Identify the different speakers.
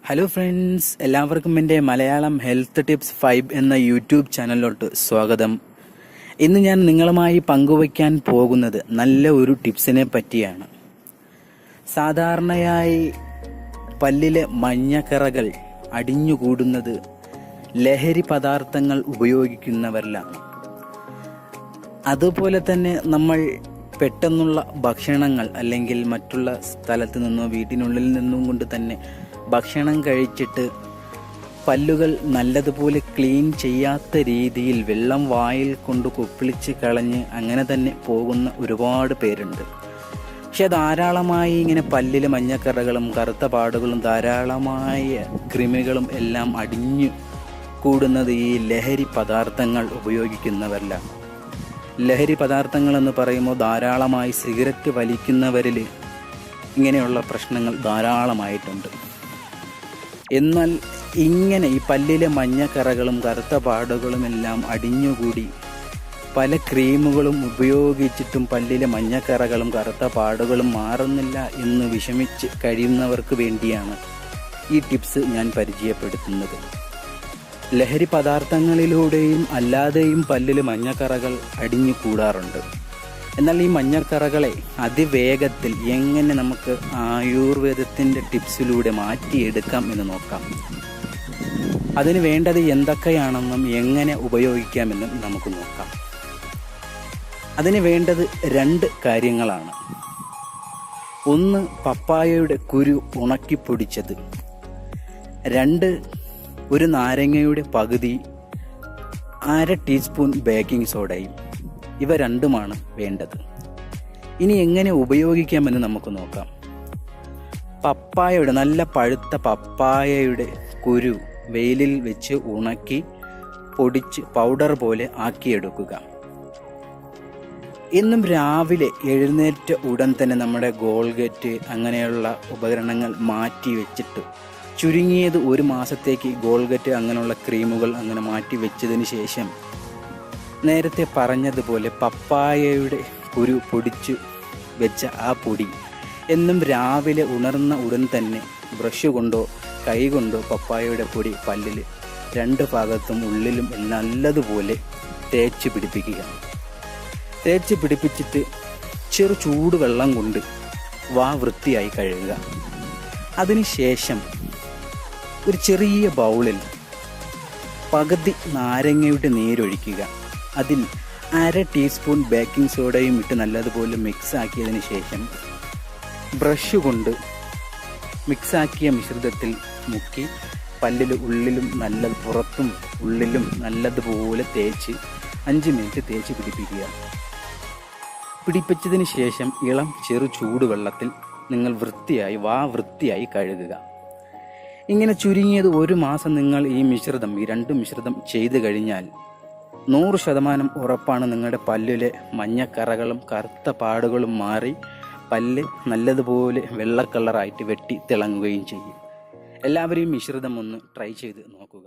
Speaker 1: Hello friends, എല്ലാവർക്കും എൻ്റെ Malayalam health tips 5 എന്ന യൂട്യൂബ് ചാനലിലോട്ട് സ്വാഗതം. ഇന്ന് ഞാൻ നിങ്ങളുമായി പങ്കുവയ്ക്കാൻ പോകുന്നത് നല്ല ഒരു ടിപ്സിനെ പറ്റിയാണ്. സാധാരണയായി പല്ലിലെ മഞ്ഞക്കറകൾ അടിഞ്ഞുകൂടുന്നത് ലഹരി പദാർത്ഥങ്ങൾ ഉപയോഗിക്കുന്നവരിലാണ്. അതുപോലെ തന്നെ നമ്മൾ പെട്ടെന്നുള്ള ഭക്ഷണങ്ങൾ അല്ലെങ്കിൽ മറ്റുള്ള സ്ഥലത്ത് നിന്നോ വീട്ടിനുള്ളിൽ നിന്നും കൊണ്ട് തന്നെ ഭക്ഷണം കഴിച്ചിട്ട് പല്ലുകൾ നല്ലതുപോലെ ക്ലീൻ ചെയ്യാത്ത രീതിയിൽ വെള്ളം വായിൽ കൊണ്ട് കൊപ്പിളിച്ച് കളഞ്ഞ് അങ്ങനെ തന്നെ പോകുന്ന ഒരുപാട് പേരുണ്ട്. പക്ഷെ ധാരാളമായി ഇങ്ങനെ പല്ലിലെ മഞ്ഞക്കറകളും കറുത്ത പാടുകളും ധാരാളമായ കൃമികളും എല്ലാം അടിഞ്ഞു കൂടുന്നത് ഈ ലഹരി പദാർത്ഥങ്ങൾ ഉപയോഗിക്കുന്നവരിലാണ്. ലഹരി പദാർത്ഥങ്ങൾ എന്ന് പറയുമ്പോൾ ധാരാളമായി സിഗരറ്റ് വലിക്കുന്നവരിൽ ഇങ്ങനെയുള്ള പ്രശ്നങ്ങൾ ധാരാളമായിട്ടുണ്ട്. എന്നാൽ ഇങ്ങനെ ഈ പല്ലിലെ മഞ്ഞക്കറകളും കറുത്ത പാടുകളും എല്ലാം അടിഞ്ഞുകൂടി പല ക്രീമുകളും ഉപയോഗിച്ചിട്ടും പല്ലിലെ മഞ്ഞക്കറകളും കറുത്ത പാടുകളും മാറുന്നില്ല എന്ന് വിഷമിച്ച് കഴിയുന്നവർക്ക് വേണ്ടിയാണ് ഈ ടിപ്സ് ഞാൻ പരിചയപ്പെടുത്തുന്നത്. ലഹരി പദാർത്ഥങ്ങളിലൂടെയും അല്ലാതെയും പല്ലിൽ മഞ്ഞക്കറകൾ അടിഞ്ഞു കൂടാറുണ്ട്. എന്നാൽ ഈ മഞ്ഞക്കറകളെ അതിവേഗത്തിൽ എങ്ങനെ നമുക്ക് ആയുർവേദത്തിൻ്റെ ടിപ്സിലൂടെ മാറ്റിയെടുക്കാം എന്ന് നോക്കാം. അതിന് വേണ്ടത് എന്തൊക്കെയാണെന്നും എങ്ങനെ ഉപയോഗിക്കാമെന്നും നമുക്ക് നോക്കാം. അതിന് വേണ്ടത് 2 കാര്യങ്ങളാണ്. ഒന്ന്, പപ്പായയുടെ കുരു ഉണക്കിപ്പൊടിച്ചത്. 2, ഒരു നാരങ്ങയുടെ പകുതി, 1/2 ടീസ്പൂൺ ബേക്കിംഗ് സോഡയും. ഇവ രണ്ടുമാണ് വേണ്ടത്. ഇനി എങ്ങനെ ഉപയോഗിക്കാമെന്ന് നമുക്ക് നോക്കാം. പപ്പായയുടെ നല്ല പഴുത്ത പപ്പായയുടെ കുരു വെയിലിൽ വെച്ച് ഉണക്കി പൊടിച്ച് പൗഡർ പോലെ ആക്കിയെടുക്കുക. എന്നും രാവിലെ എഴുന്നേറ്റ ഉടൻ തന്നെ നമ്മുടെ ഗോൾഗേറ്റ് അങ്ങനെയുള്ള ഉപകരണങ്ങൾ മാറ്റി വെച്ചിട്ട് ചുരുങ്ങിയത് 1 മാസത്തേക്ക് ഗോൾഗേറ്റ് അങ്ങനെയുള്ള ക്രീമുകൾ അങ്ങനെ മാറ്റി വെച്ചതിന് ശേഷം നേരത്തെ പറഞ്ഞതുപോലെ പപ്പായയുടെ കുരു പൊടിച്ചു വെച്ച ആ പൊടി എന്നും രാവിലെ ഉണർന്ന ഉടൻ തന്നെ ബ്രഷ് കൊണ്ടോ കൈ കൊണ്ടോ പപ്പായയുടെ പൊടി പല്ലിൽ 2 ഭാഗത്തും ഉള്ളിലും നല്ലതുപോലെ തേച്ച് പിടിപ്പിക്കുക. തേച്ച് പിടിപ്പിച്ചിട്ട് ചെറു ചൂടുവെള്ളം കൊണ്ട് വാ വൃത്തിയായി കഴുകുക. അതിനുശേഷം ഒരു ചെറിയ ബൗളിൽ പകുതി നാരങ്ങയുടെ നീരൊഴിക്കുക. അതിൽ 1/2 ടീസ്പൂൺ ബേക്കിംഗ് സോഡയും ഇട്ട് നല്ലതുപോലെ മിക്സ് ആക്കിയതിന് ശേഷം ബ്രഷ് കൊണ്ട് മിക്സാക്കിയ മിശ്രിതത്തിൽ മുക്കി പല്ലിൽ ഉള്ളിലും പുറത്തും ഉള്ളിലും നല്ലതുപോലെ തേച്ച് 5 മിനിറ്റ് തേച്ച് പിടിപ്പിക്കുക. പിടിപ്പിച്ചതിന് ശേഷം ഇളം ചെറു ചൂടുവെള്ളത്തിൽ നിങ്ങൾ വൃത്തിയായി കഴുകുക. ഇങ്ങനെ ചുരുങ്ങിയത് 1 മാസം നിങ്ങൾ ഈ 2 മിശ്രിതം ചെയ്തു കഴിഞ്ഞാൽ 100% ഉറപ്പാണ് നിങ്ങളുടെ പല്ലിലെ മഞ്ഞക്കറകളും കറുത്ത പാടുകളും മാറി പല്ല് നല്ലതുപോലെ വെള്ള കളറായിട്ട് വെട്ടി തിളങ്ങുകയും ചെയ്യും. എല്ലാവരും മിശ്രിതം ഒന്ന് ട്രൈ ചെയ്ത് നോക്കുക.